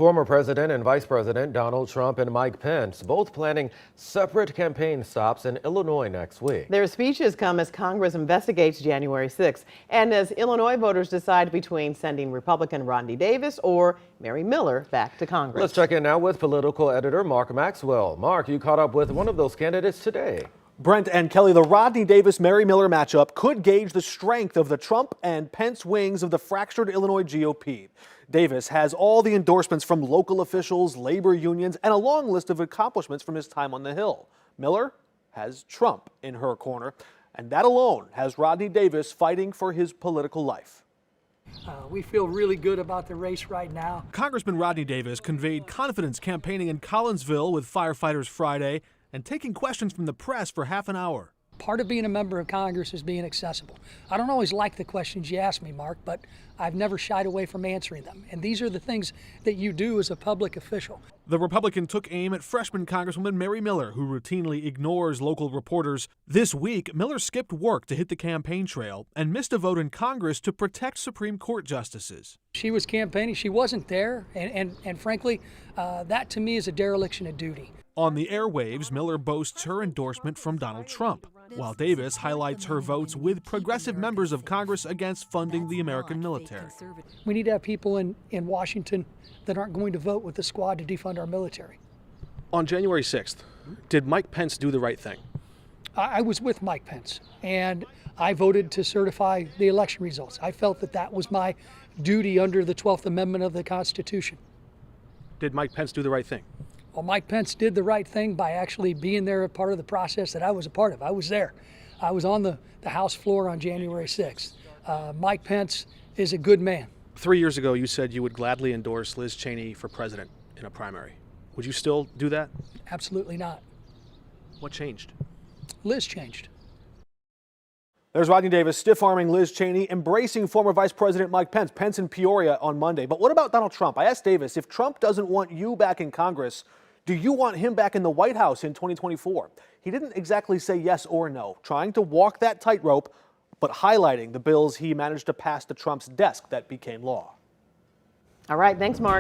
Former President and Vice President Donald Trump and Mike Pence both planning separate campaign stops in Illinois next week. Their speeches come as Congress investigates January 6th and as Illinois voters decide between sending Republican Rodney Davis or Mary Miller back to Congress. Let's check in now with political editor Mark Maxwell. Mark, you caught up with one of those candidates today. Brent and Kelly, the Rodney Davis-Mary Miller matchup could gauge the strength of the Trump and Pence wings of the fractured Illinois GOP. Davis has all the endorsements from local officials, labor unions, and a long list of accomplishments from his time on the Hill. Miller has Trump in her corner, and that alone has Rodney Davis fighting for his political life. We feel really good about the race right now. Congressman Rodney Davis conveyed confidence campaigning in Collinsville with firefighters Friday and taking questions from the press for half an hour. Part of being a member of Congress is being accessible. I don't always like the questions you ask me, Mark, but I've never shied away from answering them. And these are the things that you do as a public official. The Republican took aim at freshman Congresswoman Mary Miller, who routinely ignores local reporters. This week, Miller skipped work to hit the campaign trail and missed a vote in Congress to protect Supreme Court justices. She was campaigning. She wasn't there. And frankly, that to me is a dereliction of duty. On the airwaves, Miller boasts her endorsement from Donald Trump, while Davis highlights her votes with progressive members of Congress against funding the American military. We need to have people in Washington that aren't going to vote with the squad to defund our military. On January 6th, did Mike Pence do the right thing? I was with Mike Pence, and I voted to certify the election results. I felt that that was my duty under the 12th Amendment of the Constitution. Did Mike Pence do the right thing? Well, Mike Pence did the right thing by actually being there, a part of the process that I was a part of. I was there. I was on the House floor on January 6th. Mike Pence is a good man. 3 years ago, you said you would gladly endorse Liz Cheney for president in a primary. Would you still do that? Absolutely not. What changed? Liz changed. There's Rodney Davis stiff-arming Liz Cheney, embracing former Vice President Mike Pence. Pence in Peoria on Monday. But what about Donald Trump? I asked Davis, if Trump doesn't want you back in Congress, do you want him back in the White House in 2024? He didn't exactly say yes or no, trying to walk that tightrope, but highlighting the bills he managed to pass to Trump's desk that became law. All right, thanks, Mark.